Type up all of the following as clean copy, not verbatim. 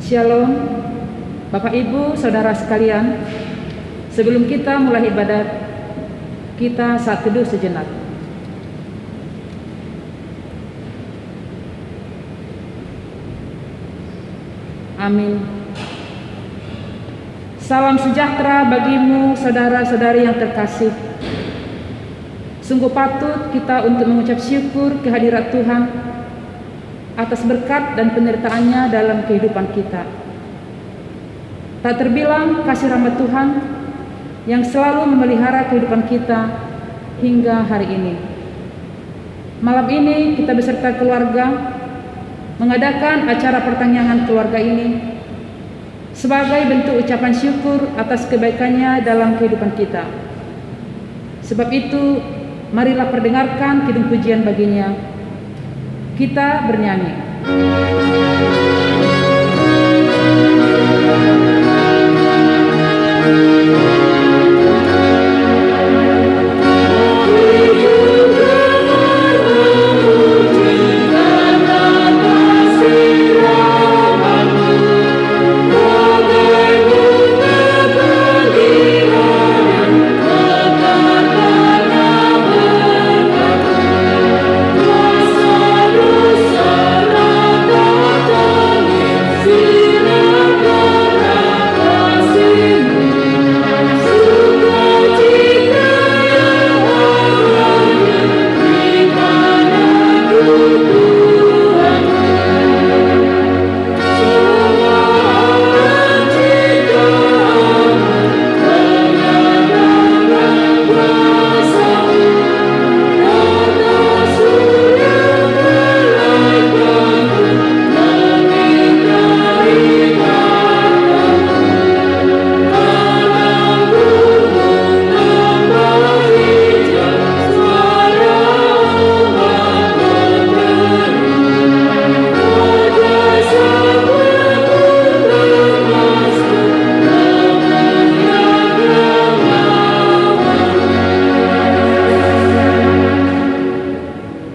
Shalom, Bapak Ibu, Saudara sekalian. Sebelum kita mulai ibadat, kita saat teduh sejenak. Amin. Salam sejahtera bagimu, saudara-saudari yang terkasih. Sungguh patut kita untuk mengucap syukur kehadirat Tuhan atas berkat dan penyertaannya dalam kehidupan kita. Tak terbilang kasih rahmat Tuhan yang selalu memelihara kehidupan kita hingga hari ini. Malam ini kita beserta keluarga mengadakan acara pertanyaan keluarga ini sebagai bentuk ucapan syukur atas kebaikannya dalam kehidupan kita. Sebab itu, marilah perdengarkan kidung pujian baginya. Kita bernyanyi.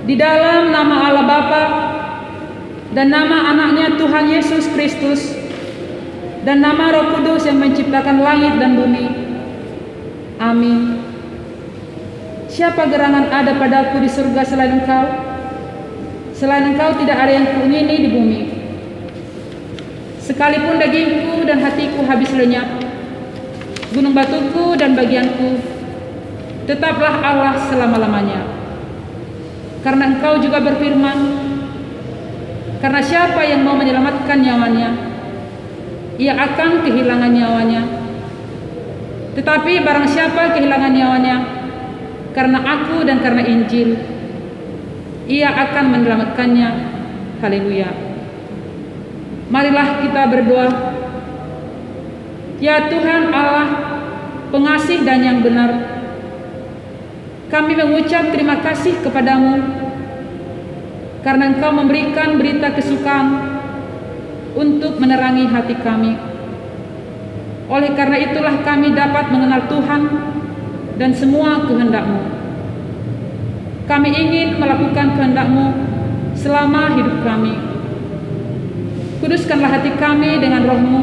Di dalam nama Allah Bapa dan nama anaknya Tuhan Yesus Kristus dan nama Roh Kudus yang menciptakan langit dan bumi. Amin. Siapa gerangan ada padaku di surga selain Engkau? Selain Engkau tidak ada yang kuingini di bumi. Sekalipun dagingku dan hatiku habis lenyap, gunung batuku dan bagianku, tetaplah Allah selama-lamanya. Karena Engkau juga berfirman, karena siapa yang mau menyelamatkan nyawanya, ia akan kehilangan nyawanya. Tetapi barang siapa kehilangan nyawanya karena aku dan karena Injil, ia akan menyelamatkannya. Haleluya. Marilah kita berdoa. Ya Tuhan Allah, pengasih dan yang benar, kami mengucap terima kasih kepadamu karena Engkau memberikan berita kesukaan untuk menerangi hati kami. Oleh karena itulah kami dapat mengenal Tuhan dan semua kehendak-Mu. Kami ingin melakukan kehendak-Mu selama hidup kami. Kuduskanlah hati kami dengan Roh-Mu.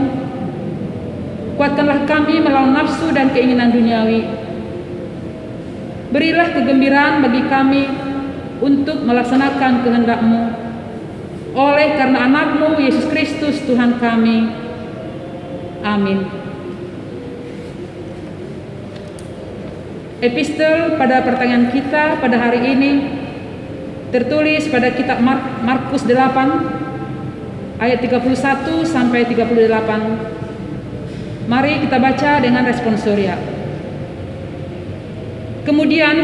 Kuatkanlah kami melawan nafsu dan keinginan duniawi. Berilah kegembiraan bagi kami untuk melaksanakan kehendak-Mu. Oleh karena anak-Mu Yesus Kristus Tuhan kami. Amin. Epistel pada pertanyaan kita pada hari ini tertulis pada kitab Markus 8 ayat 31 sampai 38. Mari kita baca dengan responsoria. Kemudian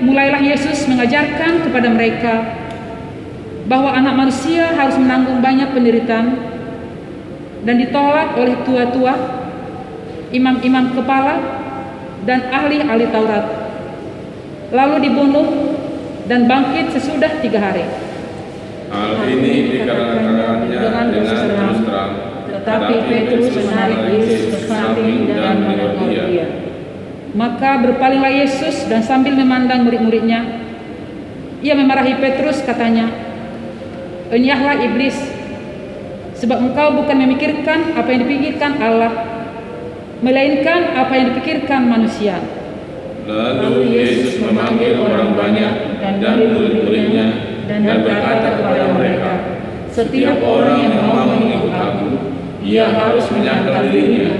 mulailah Yesus mengajarkan kepada mereka bahwa anak manusia harus menanggung banyak penderitaan dan ditolak oleh tua-tua, imam-imam kepala, dan ahli-ahli Taurat, lalu dibunuh dan bangkit sesudah 3 hari. Hal ini dikatakannya dengan terus terang, tetapi Petrus menarik Yesus ke samping dan menegur dia. Maka berpalinglah Yesus dan sambil memandang murid-muridnya, ia memarahi Petrus, katanya, "Enyahlah iblis, Sebab engkau bukan memikirkan apa yang dipikirkan Allah, melainkan apa yang dipikirkan manusia. Lalu Yesus memanggil orang banyak dan murid-muridnya dan berkata kepada mereka, "Setiap orang yang mau mengikut aku, ia harus menyangkal dirinya,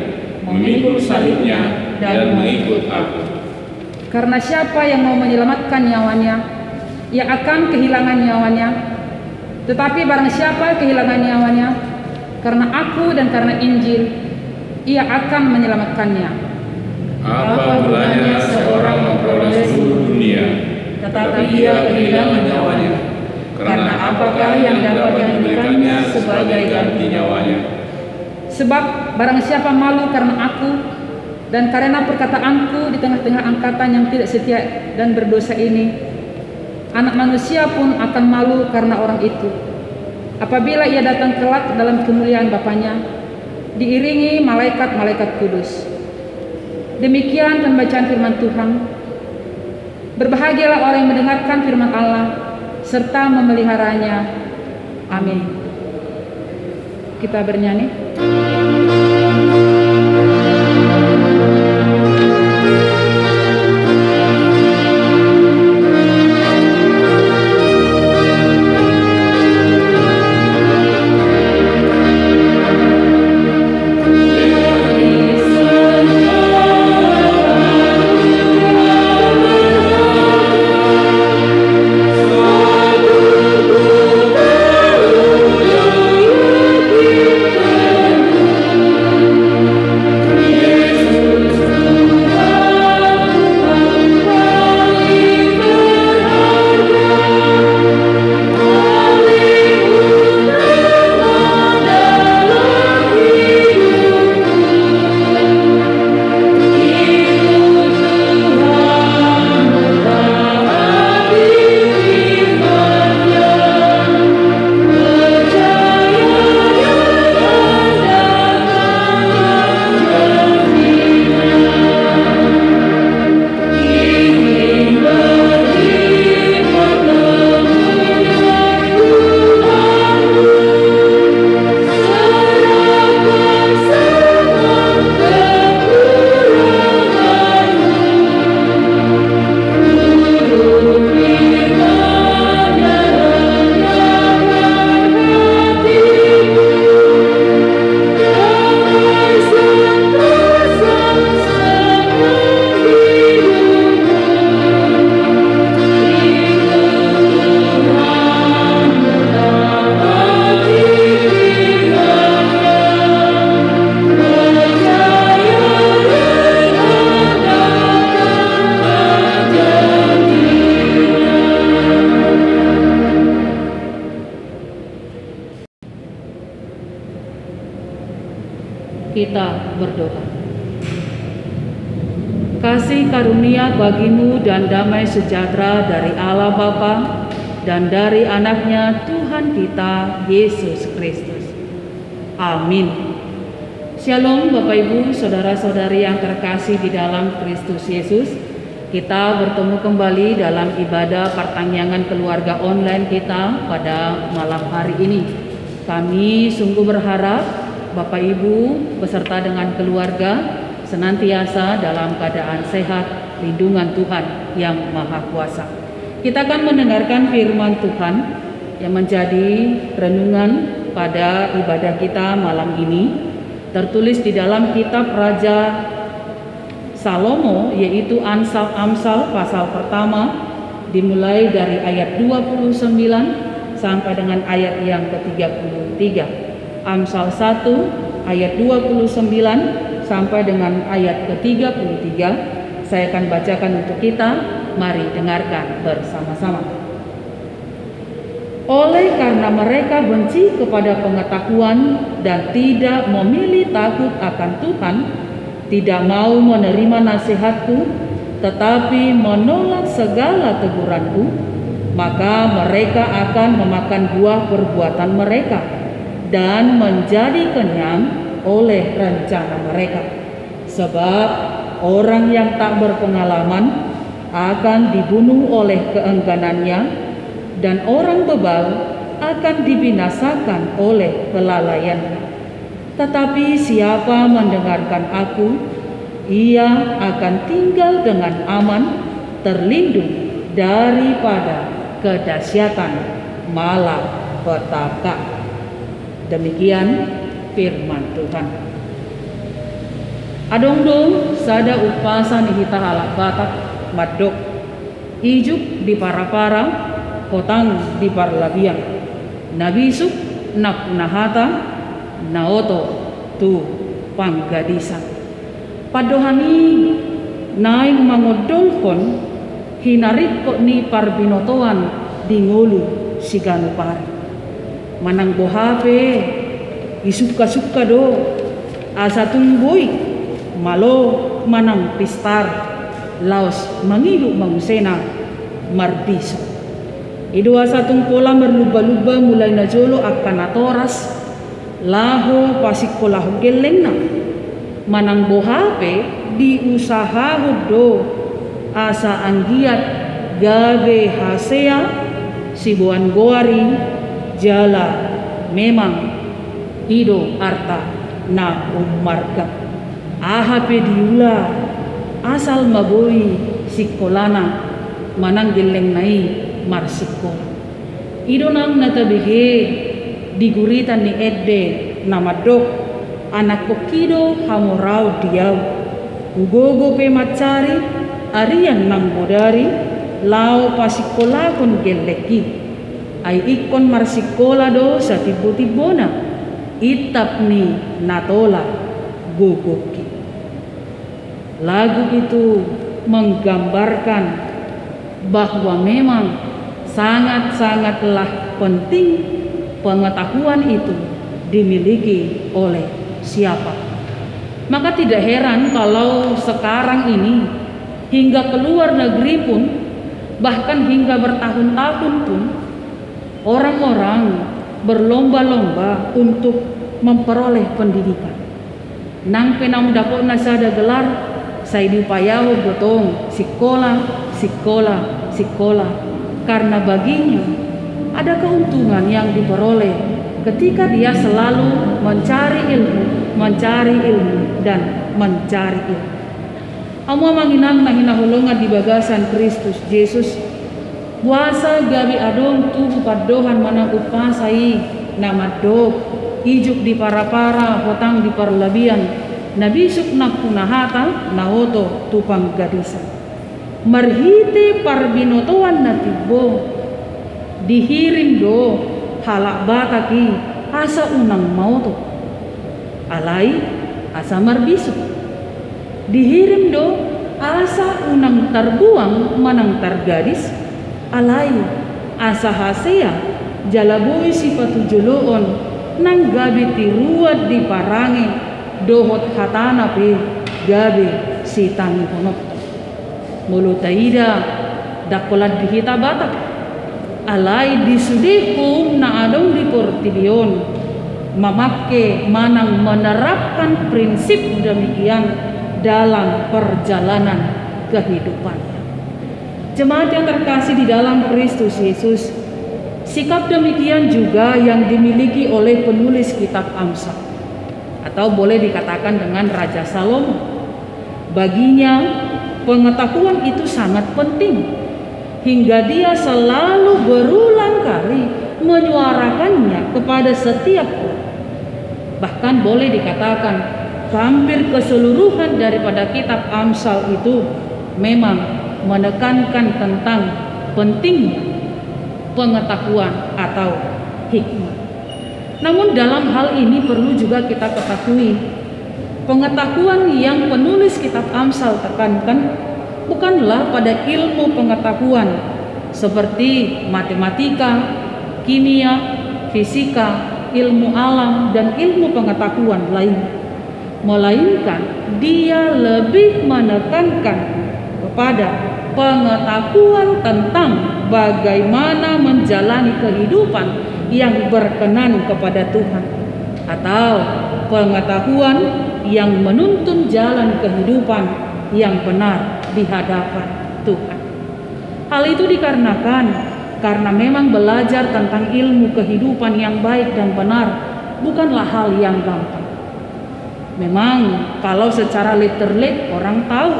memikul salibnya, dan mengikut aku. Karena siapa yang mau menyelamatkan nyawanya, ia akan kehilangan nyawanya. Tetapi barang siapa kehilangan nyawanya, karena aku dan karena Injil, ia akan menyelamatkannya. Apa gunanya seorang memperoleh seluruh dunia, tetapi ia kehilangan nyawanya? Karena apakah yang dapat diberikannya sebagai ganti nyawanya? Sebab barang siapa malu karena aku dan karena perkataanku di tengah-tengah angkatan yang tidak setia dan berdosa ini, Anak Manusia pun akan malu karena orang itu, apabila ia datang kelak dalam kemuliaan Bapanya, diiringi malaikat-malaikat kudus." Demikian pembacaan firman Tuhan. Berbahagialah orang yang mendengarkan firman Allah serta memeliharanya. Amin. Kita bernyanyi. Kita berdoa. Kasih karunia bagimu dan damai sejahtera dari Allah Bapa dan dari anaknya Tuhan kita Yesus Kristus. Amin. Shalom Bapak Ibu, saudara-saudari yang terkasih di dalam Kristus Yesus. Kita bertemu kembali dalam ibadah pertangyangan keluarga online kita pada malam hari ini. Kami sungguh berharap Bapak Ibu beserta dengan keluarga senantiasa dalam keadaan sehat, lindungan Tuhan yang Maha Kuasa. Kita akan mendengarkan firman Tuhan yang menjadi renungan pada ibadah kita malam ini, tertulis di dalam kitab Raja Salomo, yaitu Amsal pasal pertama, dimulai dari ayat 29 sampai dengan ayat yang ke-33. Amsal 1 ayat 29 sampai dengan ayat ke-33. Saya akan bacakan untuk kita. Mari dengarkan bersama-sama. Oleh karena mereka benci kepada pengetahuan dan tidak memilih takut akan Tuhan, tidak mau menerima nasihatku, tetapi menolak segala teguranku, maka mereka akan memakan buah perbuatan mereka dan menjadi kenyang oleh rencana mereka. Sebab orang yang tak berpengalaman akan dibunuh oleh keengganannya, dan orang bebal akan dibinasakan oleh kelalaian. Tetapi siapa mendengarkan aku, ia akan tinggal dengan aman, terlindung daripada kedahsyatan malapetaka. Demikian firman Tuhan. Adong-dong sada upasan ihita halak batak madok ijuk di para-para kotang di parlabiang nabisuk napunahata naoto tu panggadisan padohani naing mangodolkon hinarik ko ni parbinotoan di ngulu siganu pari manang bohape isuka-suka do asa tungboy malo manang pistar laos mangilu mangusena marbiso idua satong pola merluba-luba mulai na jolo akan atoras laho pasikolahu geleng na manang bohape diusaha do asa anggiat gabe hasea sibuan goari jala memang ido arta na umarga ahape diula asal maboi sikolana manang geleng nai marsiko ido nang natabige diguritan ni Edde namadok anak kokido hamorau diau ugogo pe macari arian nang bodari lao pasikola kon geleki ay ikon marsikola do sa tibo-tibona itap ni natola gogoki. Lagu itu menggambarkan bahwa memang sangat-sangatlah penting pengetahuan itu dimiliki oleh siapa. Maka tidak heran kalau sekarang ini hingga ke luar negeri pun, bahkan hingga bertahun-tahun pun, orang-orang berlomba-lomba untuk memperoleh pendidikan. Nang penam dapot nasada gelar, saya diupayahu gotong sekolah, karena baginya ada keuntungan yang diperoleh ketika dia selalu mencari ilmu dan mencari ilmu. Amo manginang nahinahulungan di bagasan Kristus Yesus. Puasa gabi adong tubuh padohan manang upasai namadok ijuk di para-para hotang di parlabian nabisuk napunahata naoto tupang gadisa marhite parbinotoan natibo dihirim do halak bataki asa unang mauto alai asa marbisuk dihirim do asa unang terbuang manang tergadis alai asa hasea jalabui sifatu joloon nang gabi tiruat di parange dohot hatana pe gabi si tangi honok mulutaida dakolat dihita batak alai disudikum na adong di portilion mamakke manang menerapkan prinsip demikian dalam perjalanan kehidupannya. Jemaat yang terkasih di dalam Kristus Yesus, sikap demikian juga yang dimiliki oleh penulis kitab Amsal, atau boleh dikatakan dengan Raja Salomo. Baginya pengetahuan itu sangat penting, hingga dia selalu berulang kali menyuarakannya kepada setiap orang. Bahkan boleh dikatakan hampir keseluruhan daripada kitab Amsal itu memang menekankan tentang pentingnya pengetahuan atau hikmah. Namun dalam hal ini perlu juga kita ketahui, pengetahuan yang penulis kitab Amsal tekankan bukanlah pada ilmu pengetahuan seperti matematika, kimia, fisika, ilmu alam, dan ilmu pengetahuan lain, melainkan dia lebih menekankan kepada pengetahuan tentang bagaimana menjalani kehidupan yang berkenan kepada Tuhan, atau pengetahuan yang menuntun jalan kehidupan yang benar di hadapan Tuhan. Hal itu dikarenakan karena memang belajar tentang ilmu kehidupan yang baik dan benar bukanlah hal yang gampang. Memang kalau secara literal orang tahu,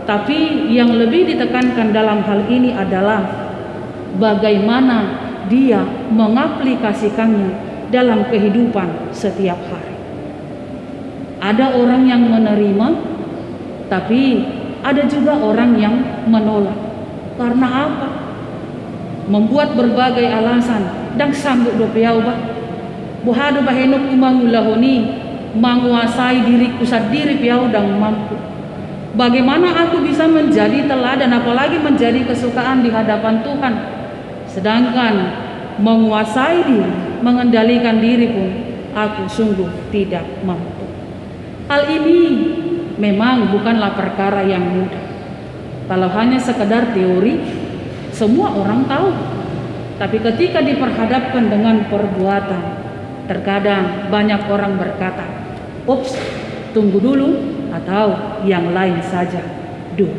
tapi yang lebih ditekankan dalam hal ini adalah bagaimana dia mengaplikasikannya dalam kehidupan setiap hari. Ada orang yang menerima, tapi ada juga orang yang menolak. Karena apa? Membuat berbagai alasan dan sambut dopiau bah. Buhado bahenok umangulahoni menguasai diriku sendiri piau dan mampu. Bagaimana aku bisa menjadi teladan, apalagi menjadi kesukaan di hadapan Tuhan, sedangkan menguasai diri, mengendalikan diri pun aku sungguh tidak mampu. Hal ini memang bukanlah perkara yang mudah. Kalau hanya sekedar teori, semua orang tahu. Tapi ketika diperhadapkan dengan perbuatan, terkadang banyak orang berkata, "Ups, tunggu dulu," atau yang lain saja dulu.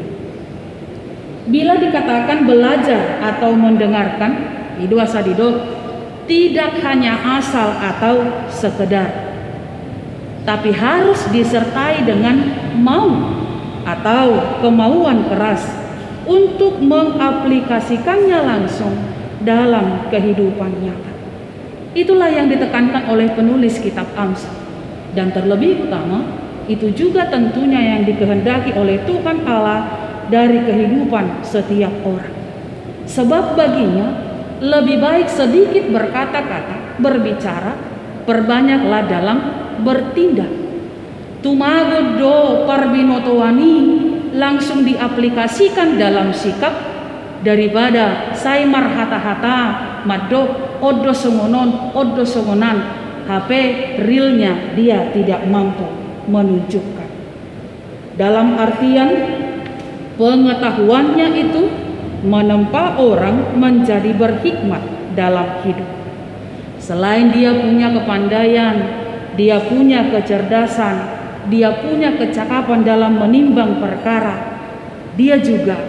Bila dikatakan belajar atau mendengarkan, idua sadido, tidak hanya asal atau sekedar, tapi harus disertai dengan mau atau kemauan keras untuk mengaplikasikannya langsung dalam kehidupan nyata. Itulah yang ditekankan oleh penulis kitab Amsal, dan terlebih utama itu juga tentunya yang dikehendaki oleh Tuhan Allah dari kehidupan setiap orang. Sebab baginya lebih baik sedikit berkata-kata, berbicara, perbanyaklah dalam bertindak. Tumago do parbinotowani langsung diaplikasikan dalam sikap daripada saimar hata-hata maddo odo songonan HP realnya dia tidak mampu menunjukkan. Dalam artian pengetahuannya itu menempa orang menjadi berhikmat dalam hidup. Selain dia punya kepandaian, dia punya kecerdasan, dia punya kecakapan dalam menimbang perkara, dia juga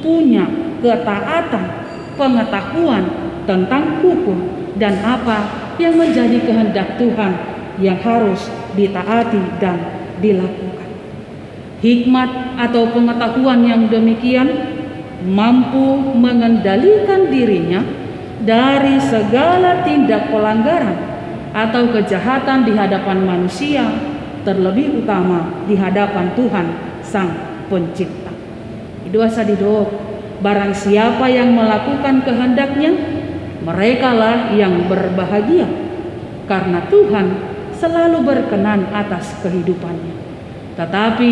punya ketaatan, pengetahuan tentang hukum dan apa yang menjadi kehendak Tuhan yang harus ditaati dan dilakukan. Hikmat atau pengetahuan yang demikian mampu mengendalikan dirinya dari segala tindak pelanggaran atau kejahatan di hadapan manusia, terlebih utama di hadapan Tuhan Sang Pencipta. Idua sadido, barang siapa yang melakukan kehendaknya, merekalah yang berbahagia, karena Tuhan selalu berkenan atas kehidupannya. Tetapi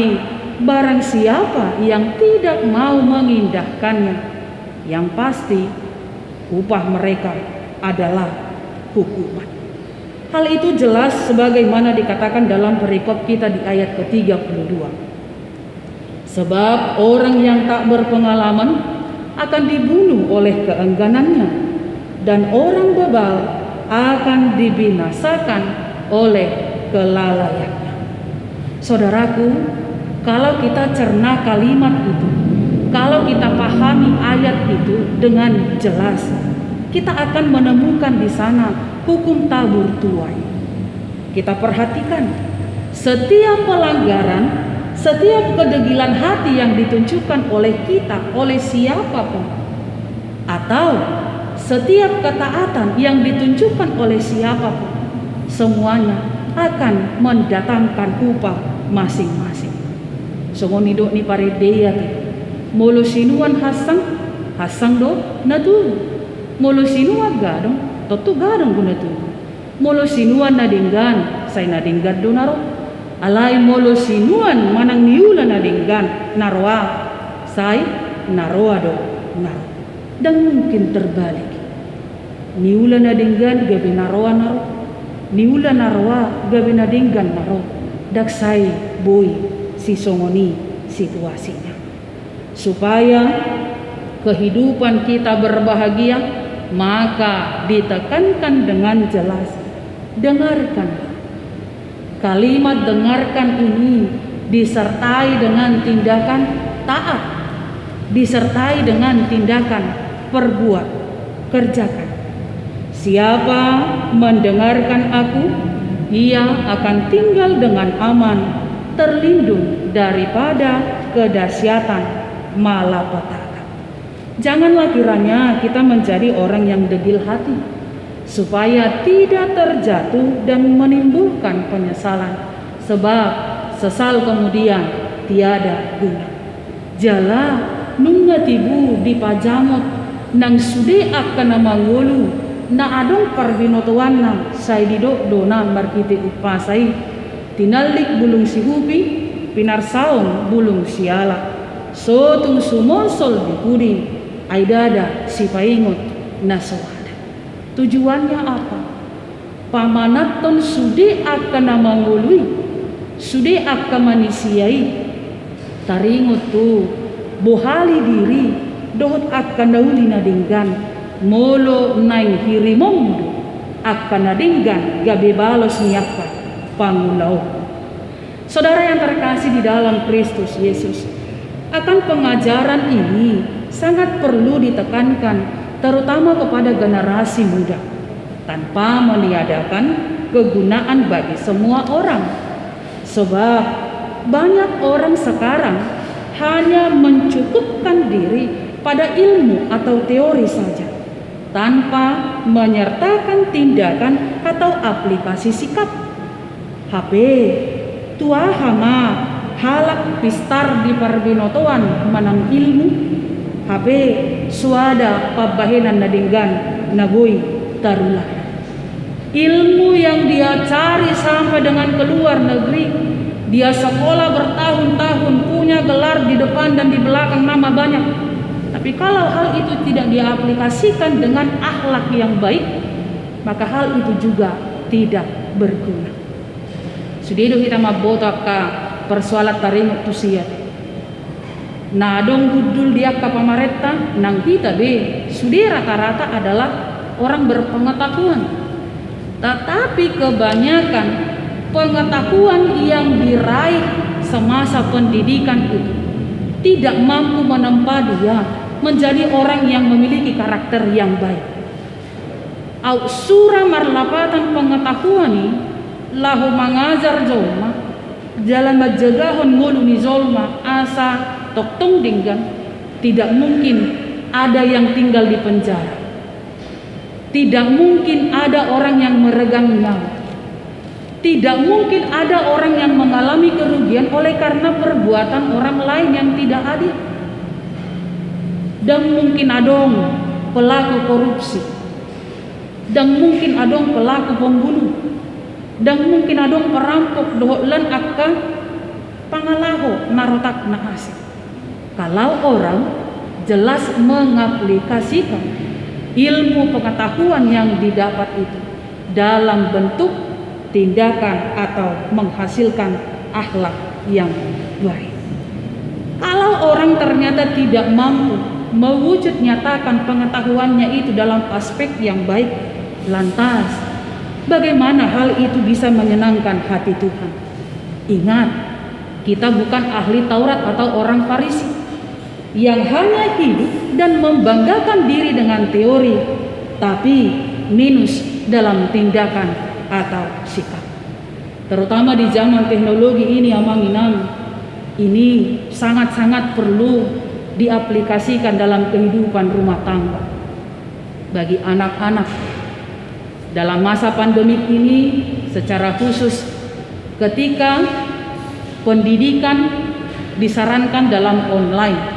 barang siapa yang tidak mau mengindahkannya, yang pasti upah mereka adalah hukuman. Hal itu jelas sebagaimana dikatakan dalam perikop kita di ayat ke-32. Sebab orang yang tak berpengalaman akan dibunuh oleh keengganannya, dan orang bebal akan dibinasakan oleh kelalaiannya. Saudaraku, kalau kita cerna kalimat itu, kalau kita pahami ayat itu dengan jelas, kita akan menemukan di sana hukum tabur tuai. Kita perhatikan setiap pelanggaran, setiap kedegilan hati yang ditunjukkan oleh kita, oleh siapapun, atau setiap ketaatan yang ditunjukkan oleh siapapun, semuanya akan mendatangkan upah masing-masing. Songonido ni paredeya ti molo sinuan hasang do natu, molo sinuan gadong totu gadong guna tu, molo sinuan nadinggan say nadinggan do naro, alay molo sinuan manang niula nadinggan narwa say narwa do naro. Dan mungkin terbalik, niula nadinggan gabi narwa naro, niula narwa gabi nadinggan naro, daksay boy si songoni situasinya. Supaya kehidupan kita berbahagia, maka ditekankan dengan jelas, dengarkan. Kalimat dengarkan ini disertai dengan tindakan taat, disertai dengan tindakan perbuat. kerjakan. Siapa mendengarkan aku, ia akan tinggal dengan aman, terlindung daripada kedahsyatan malapetaka. Janganlah kiranya kita menjadi orang yang degil hati, supaya tidak terjatuh dan menimbulkan penyesalan, sebab sesal kemudian tiada guna. Jala nunga tibu di pajamot nang sude akan mangulu na adong parbinotuan nang say didok donan markiti upasay tinalik bulung si hupi pinarsaon bulung siala so tung sumonsol di kudi ay dada si paingot na sawada. Tujuannya apa? Pamanaton sude akan mangului, sude akan manisiai taringot tu bohali diri dohot akan dauli nadinggan molo naing hirimong akan nadinggan gabe balos niapa pangulau. Saudara yang terkasih di dalam Kristus Yesus, akan pengajaran ini sangat perlu ditekankan terutama kepada generasi muda, tanpa meniadakan kegunaan bagi semua orang. Sebab banyak orang sekarang hanya mencukupkan diri pada ilmu atau teori saja, tanpa menyertakan tindakan atau aplikasi sikap. HP tua hama halak pistar di parbinotoan manang ilmu, HP suada pabahenan nadinggan nagui tarulah. Ilmu yang dia cari sampai dengan keluar negeri, dia sekolah bertahun-tahun, punya gelar di depan dan di belakang nama banyak. Tapi kalau hal itu tidak diaplikasikan dengan akhlak yang baik, maka hal itu juga tidak berguna. Sudido kita mabotak ka persoalan tarimut tusiat. Nah dong gudul dia ke pamareta nang kita be sudi rata-rata adalah orang berpengetahuan, tetapi kebanyakan pengetahuan yang diraih semasa pendidikan itu tidak mampu menempa dia menjadi orang yang memiliki karakter yang baik. Au surah marlapatan pengetahuan ini lahu mengajar jolma jalan majagahon ngulu ni zolma asa toktong dinggan. Tidak mungkin ada yang tinggal di penjara, tidak mungkin ada orang yang meregang nyawa, tidak mungkin ada orang yang mengalami kerugian oleh karena perbuatan orang lain yang tidak adil. Dan mungkin adong pelaku korupsi, dan mungkin adong pelaku pembunuh, dan mungkin adong perampok dohlan akka pangalaho narotak na asik. Kalau orang jelas mengaplikasikan ilmu pengetahuan yang didapat itu dalam bentuk tindakan atau menghasilkan akhlak yang baik. Kalau orang ternyata tidak mampu mewujud nyatakan pengetahuannya itu dalam aspek yang baik, lantas bagaimana hal itu bisa menyenangkan hati Tuhan? Ingat, kita bukan ahli Taurat atau orang Farisi yang hanya hidup dan membanggakan diri dengan teori, tapi minus dalam tindakan atau sikap. Terutama di zaman teknologi ini amanginam, ini sangat-sangat perlu diaplikasikan dalam kehidupan rumah tangga. Bagi anak-anak dalam masa pandemik ini secara khusus, ketika pendidikan disarankan dalam online,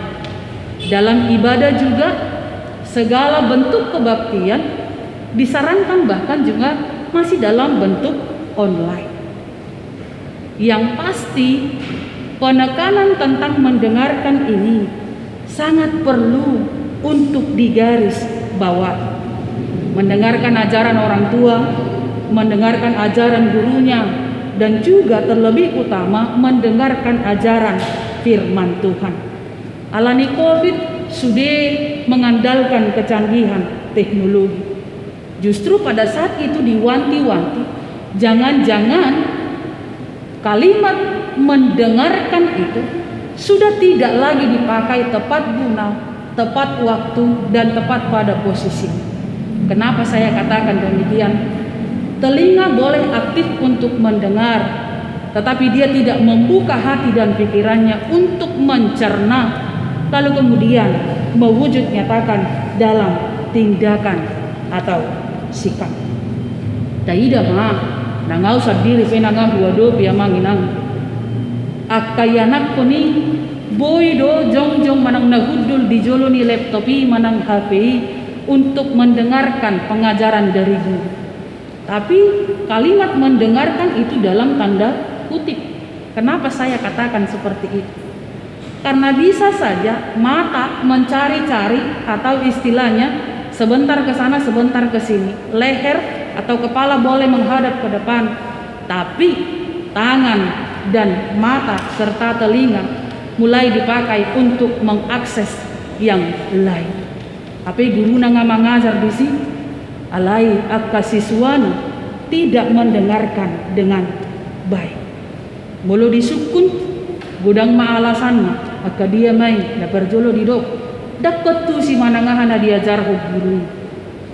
dalam ibadah juga segala bentuk kebaktian disarankan bahkan juga masih dalam bentuk online. Yang pasti penekanan tentang mendengarkan ini sangat perlu untuk digaris bawah. Mendengarkan ajaran orang tua, mendengarkan ajaran gurunya, dan juga terlebih utama mendengarkan ajaran firman Tuhan. Alani COVID sudah mengandalkan kecanggihan teknologi. Justru pada saat itu diwanti-wanti, jangan-jangan kalimat mendengarkan itu sudah tidak lagi dipakai tepat guna, tepat waktu, dan tepat pada posisi. Kenapa saya katakan demikian? Telinga boleh aktif untuk mendengar, tetapi dia tidak membuka hati dan pikirannya untuk mencerna, lalu kemudian mewujud nyatakan dalam tindakan atau sikap. Taida ma nangau sadiri penangah wado pia manginang akayanak puni boy do jong manang nahudul di joloni laptopi manang HP untuk mendengarkan pengajaran dari guru. Tapi kalimat mendengarkan itu dalam tanda kutip. Kenapa saya katakan seperti itu? Karena bisa saja mata mencari-cari atau istilahnya sebentar ke sana sebentar ke sini. Leher atau kepala boleh menghadap ke depan, tapi tangan dan mata serta telinga mulai dipakai untuk mengakses yang lain. Tapi guru nanga mengajar di sini alai akka siswana tidak mendengarkan dengan baik. Mulu disukun gudang maalasan akka dia main na perjolo di dok dakot tu si manangahan na diajar ho guru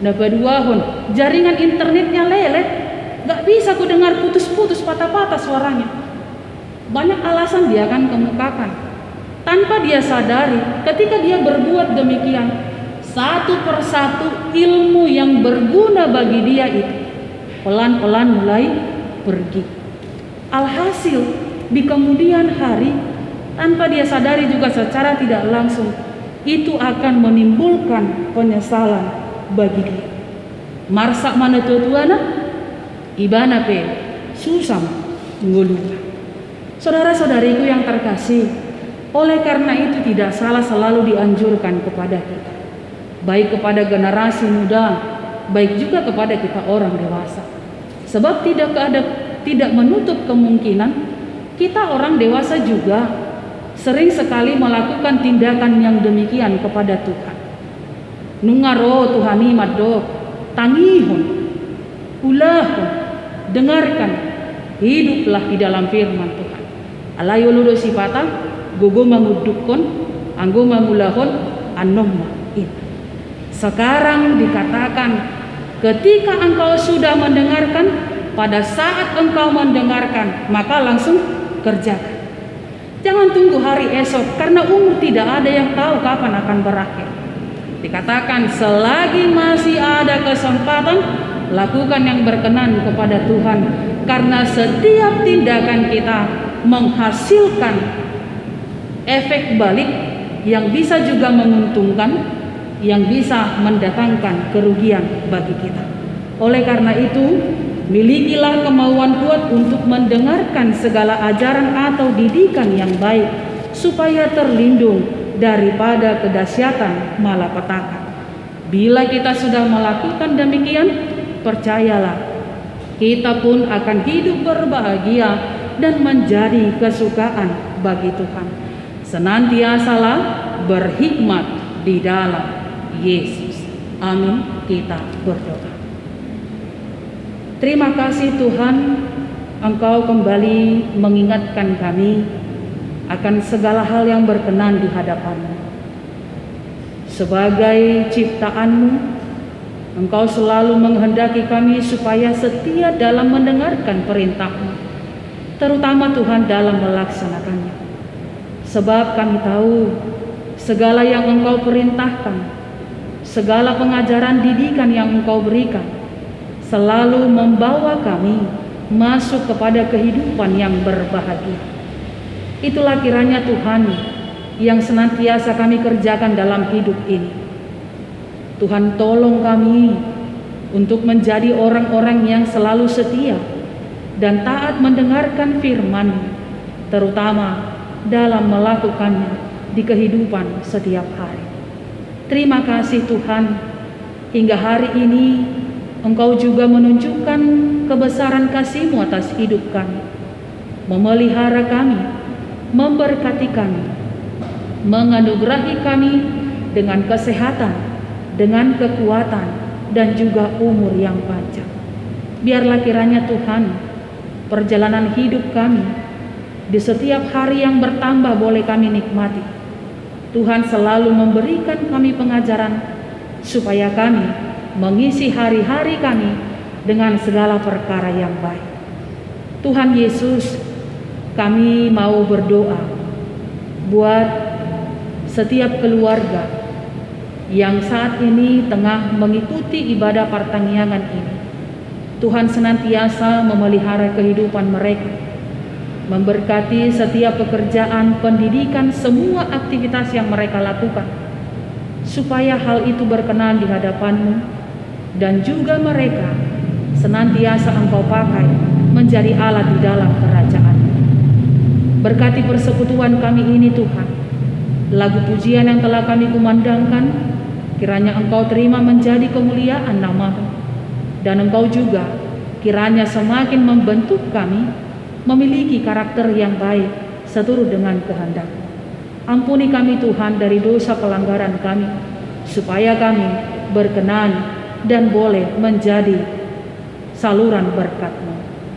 na paduahon jaringan internetnya lelet, gak bisa ku dengar putus-putus patah-patah suaranya. Banyak alasan dia akan kemukakan tanpa dia sadari. Ketika dia berbuat demikian, satu persatu ilmu yang berguna bagi dia itu pelan-pelan mulai pergi. Alhasil di kemudian hari, tanpa dia sadari juga secara tidak langsung, itu akan menimbulkan penyesalan bagi dia. Marsak mana tuana ibana pe susam ngulu. Saudara-saudariku yang terkasih, oleh karena itu tidak salah selalu dianjurkan kepada kita, baik kepada generasi muda, baik juga kepada kita orang dewasa. Sebab tidak menutup kemungkinan kita orang dewasa juga sering sekali melakukan tindakan yang demikian kepada Tuhan. Nungaro Tuhani maddo tangihon ulahon, dengarkan, hiduplah di dalam firman Tuhan. Alayo ludo sipata gogo mangudukon anggo mangulahon anomma in. Sekarang dikatakan ketika engkau sudah mendengarkan, pada saat engkau mendengarkan maka langsung kerjakan. Jangan tunggu hari esok, karena umur tidak ada yang tahu kapan akan berakhir. Dikatakan selagi masih ada kesempatan, lakukan yang berkenan kepada Tuhan, karena setiap tindakan kita menghasilkan efek balik yang bisa juga menguntungkan, yang bisa mendatangkan kerugian bagi kita. Oleh karena itu, milikilah kemauan kuat untuk mendengarkan segala ajaran atau didikan yang baik, supaya terlindung daripada kedahsyatan malapetaka. Bila kita sudah melakukan demikian, percayalah, kita pun akan hidup berbahagia dan menjadi kesukaan bagi Tuhan. Senantiasalah berhikmat di dalam Yesus. Amin. Kita berdoa. Terima kasih Tuhan, Engkau kembali mengingatkan kami akan segala hal yang berkenan di hadapan-Mu. Sebagai ciptaan-Mu, Engkau selalu menghendaki kami supaya setia dalam mendengarkan perintah-Mu, terutama Tuhan dalam melaksanakannya. Sebab kami tahu segala yang Engkau perintahkan, segala pengajaran didikan yang Engkau berikan, selalu membawa kami masuk kepada kehidupan yang berbahagia. Itulah kiranya Tuhan yang senantiasa kami kerjakan dalam hidup ini. Tuhan tolong kami untuk menjadi orang-orang yang selalu setia dan taat mendengarkan firman, terutama dalam melakukannya di kehidupan setiap hari. Terima kasih Tuhan, hingga hari ini Engkau juga menunjukkan kebesaran kasih-Mu atas hidup kami, memelihara kami, memberkati kami, menganugerahi kami dengan kesehatan, dengan kekuatan, dan juga umur yang panjang. Biarlah kiranya Tuhan, perjalanan hidup kami di setiap hari yang bertambah boleh kami nikmati. Tuhan selalu memberikan kami pengajaran supaya kami mengisi hari-hari kami dengan segala perkara yang baik. Tuhan Yesus, kami mau berdoa buat setiap keluarga yang saat ini tengah mengikuti ibadah pertanggihan ini. Tuhan senantiasa memelihara kehidupan mereka, memberkati setiap pekerjaan, pendidikan, semua aktivitas yang mereka lakukan, supaya hal itu berkenan di hadapan-Mu, dan juga mereka senantiasa Engkau pakai menjadi alat di dalam kerajaan-Mu. Berkati persekutuan kami ini Tuhan, lagu pujian yang telah kami kumandangkan, kiranya Engkau terima menjadi kemuliaan nama-Mu, dan Engkau juga kiranya semakin membentuk kami memiliki karakter yang baik seturut dengan kehendak. Ampuni kami Tuhan dari dosa pelanggaran kami, supaya kami berkenan dan boleh menjadi saluran berkat-Mu.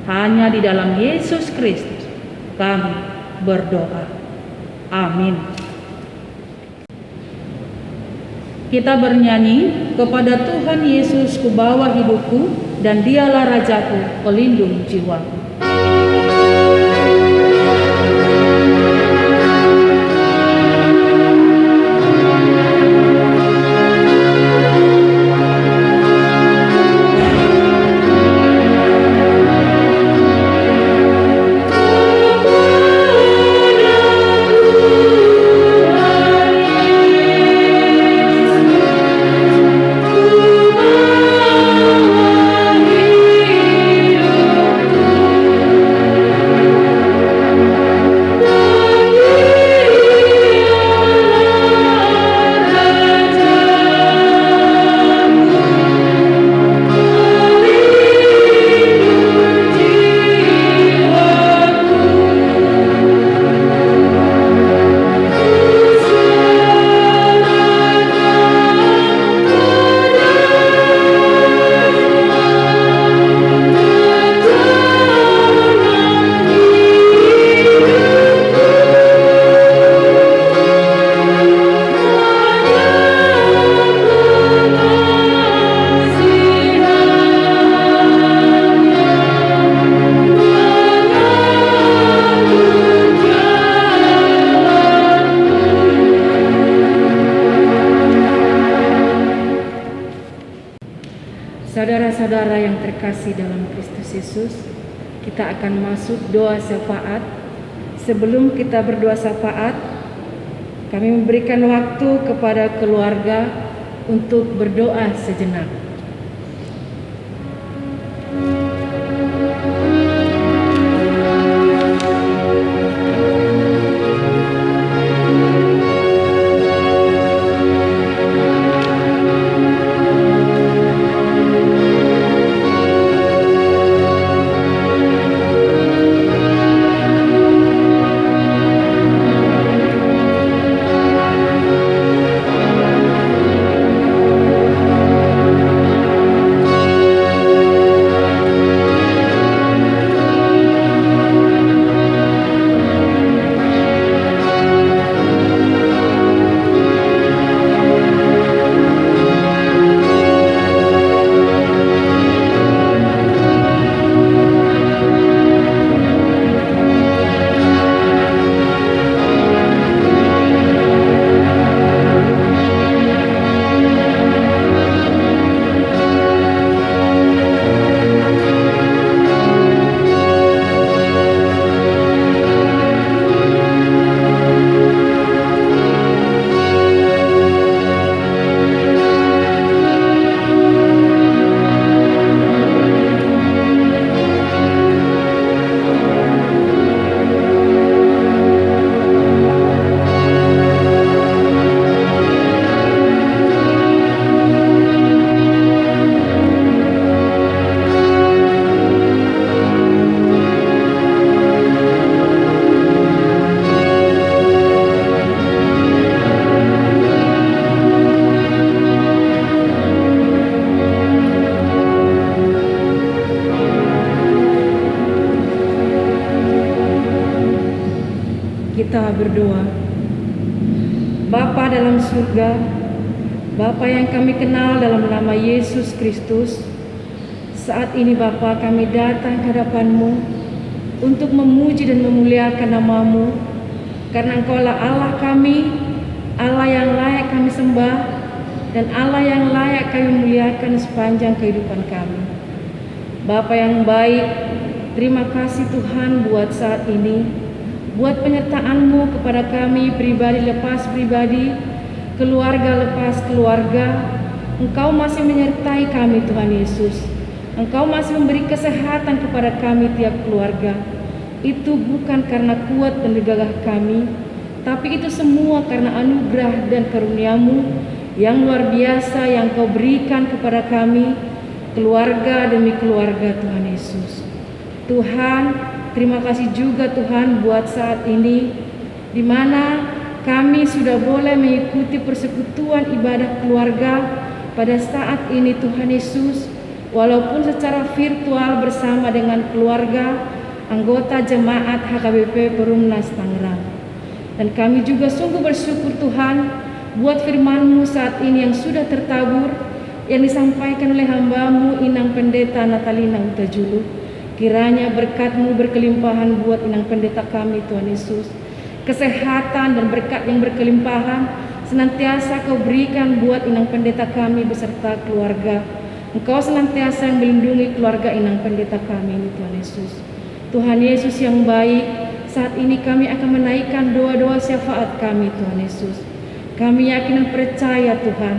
Hanya di dalam Yesus Kristus kami berdoa. Amin. Kita bernyanyi, kepada Tuhan Yesus kubawa hidupku, dan Dialah Rajaku, pelindung jiwaku. Saudara-saudara yang terkasih dalam Kristus Yesus, kita akan masuk doa syafaat. Sebelum kita berdoa syafaat, kami memberikan waktu kepada keluarga untuk berdoa sejenak. Kita berdoa. Bapa dalam surga, Bapa yang kami kenal dalam nama Yesus Kristus, saat ini Bapa kami datang ke hadapan-Mu untuk memuji dan memuliakan nama-Mu, karena Engkaulah Allah kami, Allah yang layak kami sembah, dan Allah yang layak kami muliakan sepanjang kehidupan kami. Bapa yang baik, terima kasih Tuhan buat saat ini, buat penyertaan-Mu kepada kami pribadi lepas pribadi, keluarga lepas keluarga. Engkau masih menyertai kami Tuhan Yesus. Engkau masih memberi kesehatan kepada kami tiap keluarga. Itu bukan karena kuat dan gagah kami, tapi itu semua karena anugerah dan karunia-Mu yang luar biasa yang Kau berikan kepada kami, keluarga demi keluarga Tuhan Yesus. Tuhan, terima kasih juga Tuhan buat saat ini, di mana kami sudah boleh mengikuti persekutuan ibadah keluarga pada saat ini Tuhan Yesus, walaupun secara virtual bersama dengan keluarga anggota jemaat HKBP Perumnas Tangerang. Dan kami juga sungguh bersyukur Tuhan buat firman-Mu saat ini yang sudah tertabur, yang disampaikan oleh hamba-Mu Inang Pendeta Natalina Utajulu. Kiranya berkat-Mu berkelimpahan buat Inang Pendeta kami Tuhan Yesus. Kesehatan dan berkat yang berkelimpahan senantiasa Kau berikan buat Inang Pendeta kami beserta keluarga. Engkau senantiasa yang melindungi keluarga Inang Pendeta kami ini Tuhan Yesus. Tuhan Yesus yang baik, saat ini kami akan menaikkan doa-doa syafaat kami Tuhan Yesus. Kami yakin dan percaya Tuhan,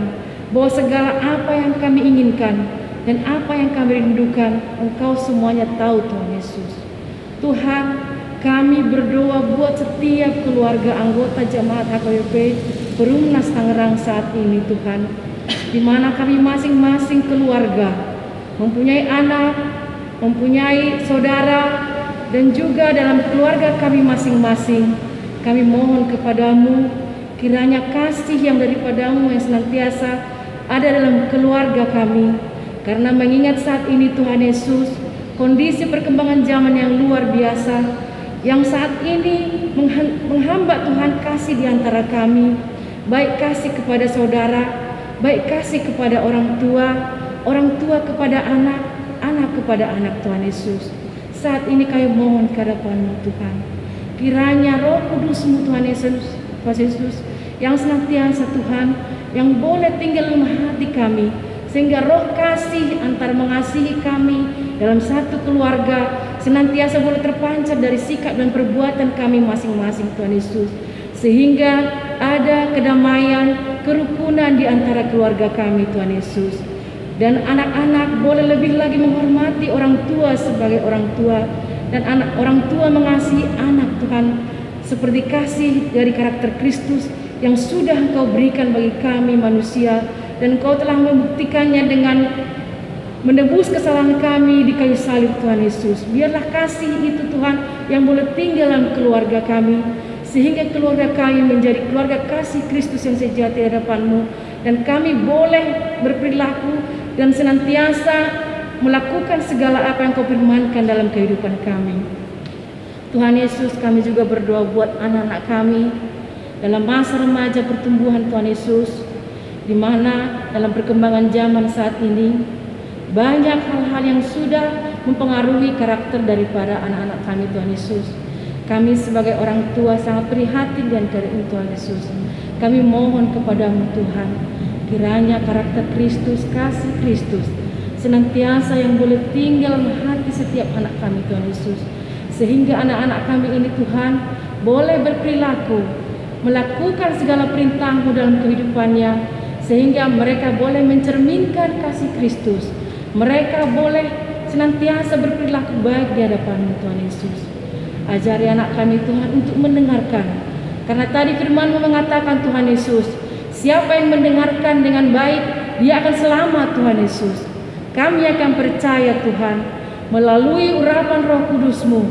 bahwa segala apa yang kami inginkan dan apa yang kami rindukan, Engkau semuanya tahu Tuhan Yesus. Tuhan, kami berdoa buat setiap keluarga anggota jemaat HKBP Perumnas Tangerang saat ini Tuhan, di mana kami masing-masing keluarga mempunyai anak, mempunyai saudara, dan juga dalam keluarga kami masing-masing, kami mohon kepadamu, kiranya kasih yang daripadamu yang senantiasa ada dalam keluarga kami. Karena mengingat saat ini Tuhan Yesus, kondisi perkembangan zaman yang luar biasa, yang saat ini menghambat Tuhan kasih di antara kami, baik kasih kepada saudara, baik kasih kepada orang tua kepada anak, anak kepada anak Tuhan Yesus. Saat ini kami mohon kehadapan-Mu Tuhan, kiranya Roh Kudus-Mu Tuhan Yesus yang senantiasa Tuhan, yang boleh tinggal dalam hati kami, sehingga roh kasih antar mengasihi kami dalam satu keluarga senantiasa boleh terpancar dari sikap dan perbuatan kami masing-masing Tuhan Yesus, sehingga ada kedamaian, kerukunan di antara keluarga kami Tuhan Yesus. Dan anak-anak boleh lebih lagi menghormati orang tua sebagai orang tua, dan orang tua mengasihi anak Tuhan, seperti kasih dari karakter Kristus yang sudah Engkau berikan bagi kami manusia, dan Engkau telah membuktikannya dengan menebus kesalahan kami di kayu salib Tuhan Yesus. Biarlah kasih itu Tuhan yang boleh tinggal dalam keluarga kami, sehingga keluarga kami menjadi keluarga kasih Kristus yang sejati di hadapan-Mu, dan kami boleh berperilaku dan senantiasa melakukan segala apa yang Kau firmankan dalam kehidupan kami. Tuhan Yesus, kami juga berdoa buat anak-anak kami dalam masa remaja pertumbuhan Tuhan Yesus, di mana dalam perkembangan zaman saat ini banyak hal-hal yang sudah mempengaruhi karakter daripada anak-anak kami Tuhan Yesus. Kami sebagai orang tua sangat prihatin dan kering Tuhan Yesus. Kami mohon kepadamu Tuhan, kiranya karakter Kristus, kasih Kristus senantiasa yang boleh tinggal dalam hati setiap anak kami Tuhan Yesus, sehingga anak-anak kami ini Tuhan boleh berperilaku, melakukan segala perintah-Mu dalam kehidupannya, sehingga mereka boleh mencerminkan kasih Kristus. Mereka boleh senantiasa berperilaku baik di hadapan-Mu Tuhan Yesus. Ajari anak kami Tuhan untuk mendengarkan, karena tadi firman-Mu mengatakan Tuhan Yesus, siapa yang mendengarkan dengan baik, dia akan selamat Tuhan Yesus. Kami akan percaya Tuhan, melalui urapan Roh Kudus-Mu,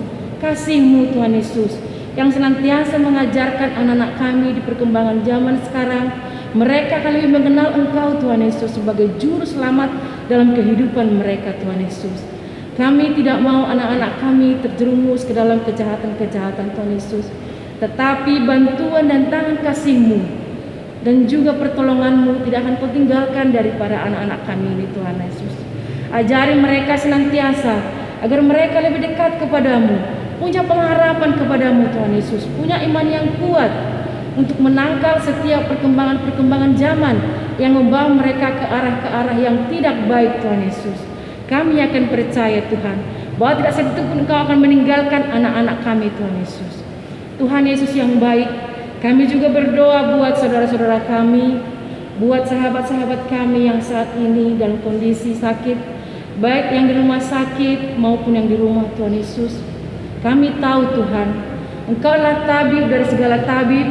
kasih-Mu Tuhan Yesus, yang senantiasa mengajarkan anak-anak kami di perkembangan zaman sekarang, mereka akan lebih mengenal Engkau Tuhan Yesus sebagai juru selamat dalam kehidupan mereka Tuhan Yesus. Kami tidak mau anak-anak kami terjerumus ke dalam kejahatan-kejahatan Tuhan Yesus, tetapi bantuan dan tangan kasih-Mu dan juga pertolongan-Mu tidak akan Kau tinggalkan daripada anak-anak kami ini Tuhan Yesus. Ajari mereka senantiasa agar mereka lebih dekat kepadamu, punya pengharapan kepadamu Tuhan Yesus, punya iman yang kuat untuk menangkal setiap perkembangan zaman yang membawa mereka ke arah yang tidak baik Tuhan Yesus. Kami akan percaya Tuhan bahwa tidak satu pun Engkau akan meninggalkan anak-anak kami Tuhan Yesus. Tuhan Yesus yang baik, kami juga berdoa buat saudara-saudara kami, buat sahabat-sahabat kami yang saat ini dalam kondisi sakit, baik yang di rumah sakit maupun yang di rumah Tuhan Yesus. Kami tahu Tuhan, Engkaulah tabib dari segala tabib,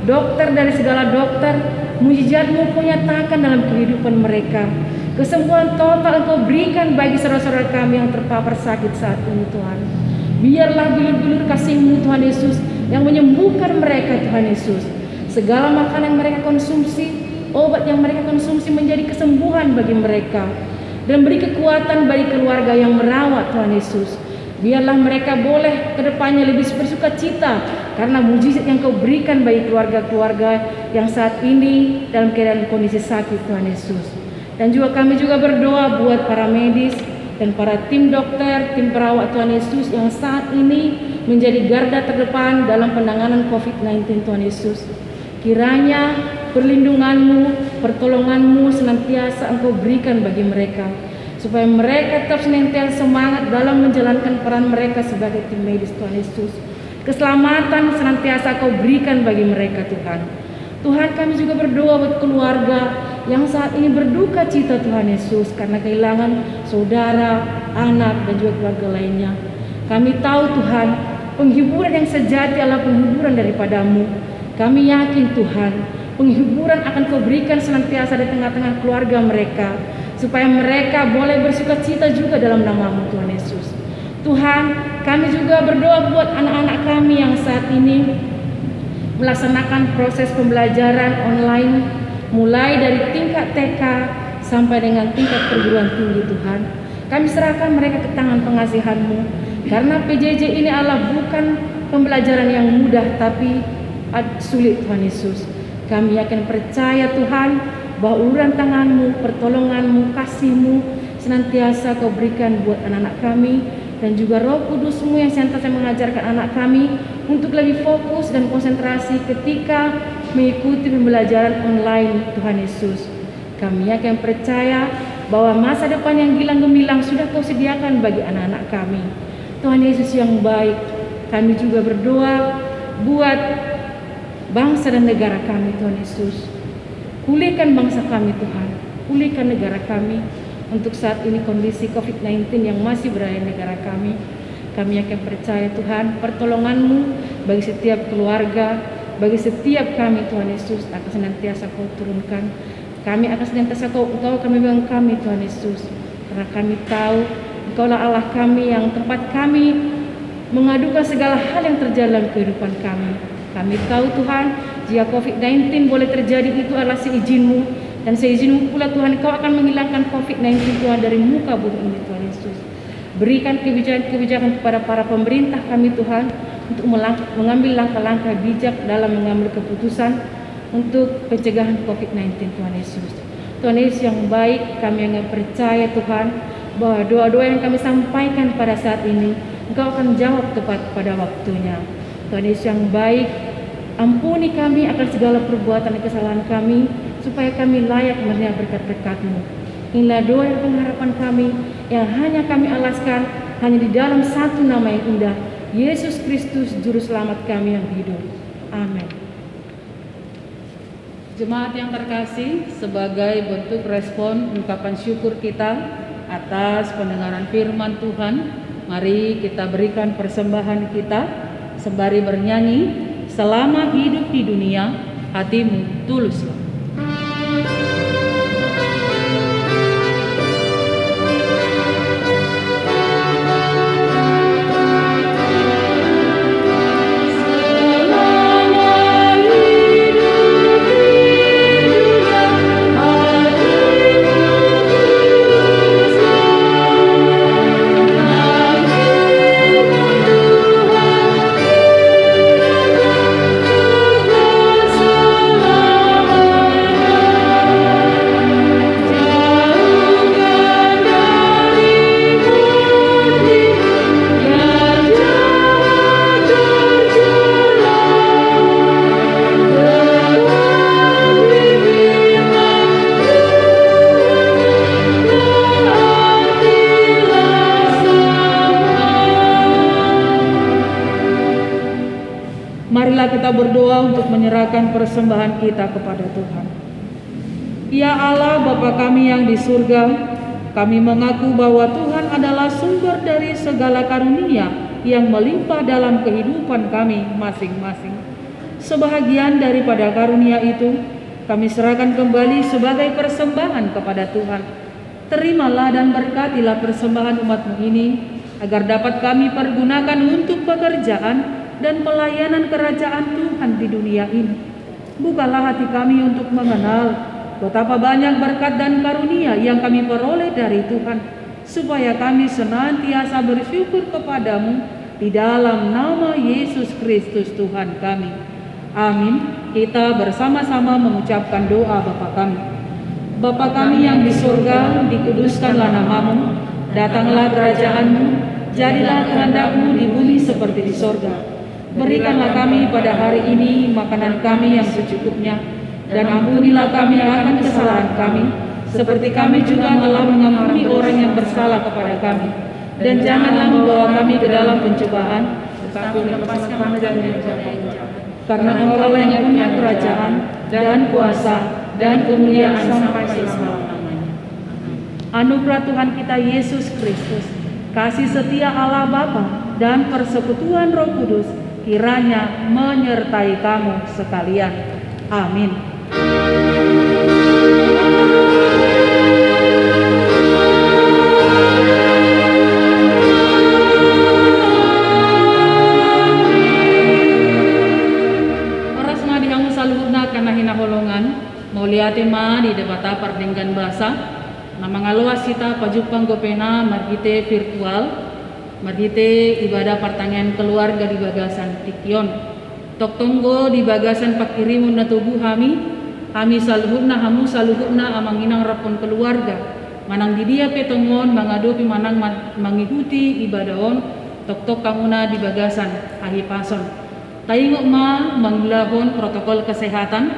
dokter dari segala dokter. Mujizat-Mu Kau nyatakan dalam kehidupan mereka. Kesembuhan total Engkau berikan bagi saudara-saudara kami yang terpapar sakit saat ini Tuhan. Biarlah bilur-bilur kasih-Mu Tuhan Yesus yang menyembuhkan mereka Tuhan Yesus. Segala makanan yang mereka konsumsi, obat yang mereka konsumsi menjadi kesembuhan bagi mereka. Dan beri kekuatan bagi keluarga yang merawat Tuhan Yesus. Biarlah mereka boleh kedepannya lebih bersuka cita karena mujizat yang Kau berikan bagi keluarga-keluarga yang saat ini dalam keadaan kondisi sakit Tuhan Yesus. Dan juga kami juga berdoa buat para medis dan para tim dokter, tim perawat Tuhan Yesus yang saat ini menjadi garda terdepan dalam penanganan COVID-19 Tuhan Yesus. Kiranya perlindungan-Mu, pertolongan-Mu senantiasa Engkau berikan bagi mereka, supaya mereka tetap senantiasa semangat dalam menjalankan peran mereka sebagai tim medis Tuhan Yesus. Keselamatan senantiasa Kau berikan bagi mereka Tuhan. Tuhan, kami juga berdoa buat keluarga yang saat ini berduka cita Tuhan Yesus karena kehilangan saudara, anak dan juga keluarga lainnya. Kami tahu Tuhan, penghiburan yang sejati adalah penghiburan daripada-Mu. Kami yakin Tuhan, penghiburan akan Kau berikan senantiasa di tengah-tengah keluarga mereka, supaya mereka boleh bersuka cita juga dalam nama-Mu Tuhan Yesus. Tuhan, kami juga berdoa buat anak-anak kami yang saat ini melaksanakan proses pembelajaran online, mulai dari tingkat TK sampai dengan tingkat perguruan tinggi Tuhan. Kami serahkan mereka ke tangan pengasihan-Mu, karena PJJ ini adalah bukan pembelajaran yang mudah tapi sulit Tuhan Yesus. Kami akan percaya Tuhan bahwa uluran tangan-Mu, pertolongan-Mu, kasih-Mu senantiasa Kau berikan buat anak-anak kami, dan juga Roh Kudus-Mu yang senantiasa mengajarkan anak kami untuk lebih fokus dan konsentrasi ketika mengikuti pembelajaran online Tuhan Yesus. Kami akan percaya bahwa masa depan yang gilang gemilang sudah Kau sediakan bagi anak-anak kami. Tuhan Yesus yang baik, kami juga berdoa buat bangsa dan negara kami Tuhan Yesus. Pulihkan bangsa kami Tuhan, pulihkan negara kami. Untuk saat ini kondisi COVID-19 yang masih berada di negara kami, kami akan percaya Tuhan, pertolongan-Mu bagi setiap keluarga, bagi setiap kami Tuhan Yesus akan senantiasa Kau turunkan. Kami akan senantiasa Engkau akan membimbing kami Tuhan Yesus, karena kami tahu Engkaulah Allah kami yang tempat kami mengadukan segala hal yang terjadi dalam kehidupan kami. Kami tahu Tuhan, jika COVID-19 boleh terjadi itu adalah seizin-Mu, dan seizin-Mu pula Tuhan Kau akan menghilangkan COVID-19 Tuhan dari muka bumi ini Tuhan Yesus. Berikan kebijakan-kebijakan kepada para pemerintah kami Tuhan untuk mengambil langkah-langkah bijak dalam mengambil keputusan untuk pencegahan COVID-19 Tuhan Yesus. Tuhan Yesus yang baik, kami yang percaya Tuhan bahwa doa-doa yang kami sampaikan pada saat ini Engkau akan jawab tepat pada waktunya. Tuhan Yesus yang baik, ampuni kami akan segala perbuatan dan kesalahan kami, supaya kami layak menerima berkat-berkat-Mu. Inilah doa dan pengharapan kami yang hanya kami alaskan hanya di dalam satu nama yang indah, Yesus Kristus Juru Selamat kami yang hidup. Amin. Jemaat yang terkasih, sebagai bentuk respon ungkapan syukur kita atas pendengaran firman Tuhan, mari kita berikan persembahan kita sembari bernyanyi, selama hidup di dunia hatimu tuluslah. Selama Marilah kita berdoa untuk menyerahkan persembahan kita kepada Tuhan. Ya Allah Bapa kami yang di surga, kami mengaku bahwa Tuhan adalah sumber dari segala karunia yang melimpah dalam kehidupan kami masing-masing. Sebahagian daripada karunia itu kami serahkan kembali sebagai persembahan kepada Tuhan. Terimalah dan berkatilah persembahan umat-Mu ini, agar dapat kami pergunakan untuk pekerjaan dan pelayanan kerajaan Tuhan di dunia ini. Bukalah hati kami untuk mengenal betapa banyak berkat dan karunia yang kami peroleh dari Tuhan, supaya kami senantiasa bersyukur kepadamu di dalam nama Yesus Kristus Tuhan kami. Amin. Kita bersama-sama mengucapkan doa Bapa kami. Bapa kami yang di surga, dikuduskanlah namamu, datanglah kerajaan-Mu, jadilah kehendak-Mu di bumi seperti di surga. Berikanlah kami pada hari ini makanan kami yang secukupnya, dan ampunilah kami akan kesalahan kami, seperti kami juga telah mengampuni orang yang bersalah kepada kami. Dan janganlah membawa kami ke dalam pencobaan, tetapi lepaskan kami dari yang jahat. Karena Engkau yang punya kerajaan dan kuasa dan kemuliaan sampai selama-lamanya. Anugerah Tuhan kita Yesus Kristus, kasih setia Allah Bapa dan persekutuan Roh Kudus kiranya menyertai kamu sekalian. Amin. Orasma dihamu saluhna kana hina holongan, mauliate ma di debata pardenggan bahasa, nama ngaluas kita pajupang gopena margite virtual, margite ibadah pertanyaan keluarga di bagasan Tikyon. Tok tonggo di bagasan pakirimun na tubuh kami saluhuna hamu saluhuna amanginang rapon keluarga. Manang di dia petongon mangadopi manang mengikuti ibadahon tok kamuna di bagasan ahipason. Taingok ma manglahon protokol kesehatan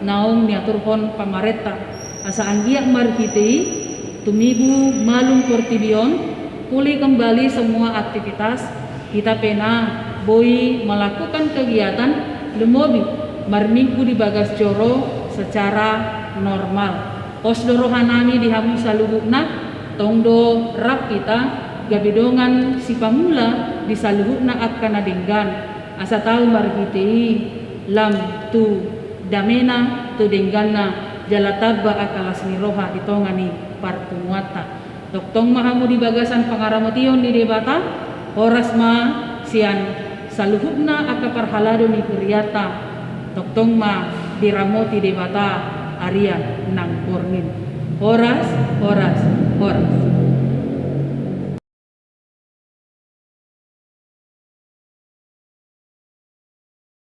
naong niaturhon pamareta. Asa anggiak marhitei tumibu malung portibion pulih kembali semua aktivitas. Kita pena boi melakukan kegiatan lemobi marminggu di bagas joro secara normal. Posdorohanami dihamu saluhukna tongdo rap kita gabidongan si pamula di saluhukna akkana denggan asa tahu margitei lam tu damena tu dengganna jalatabba akalas niroha ditongani partumuata. Doktong mahamu di bagasan pangaramation di debata oras ma sian saluhukna aka parhalado ni kuriata doktong ma diramoti debata Arya nang pormin. Horas.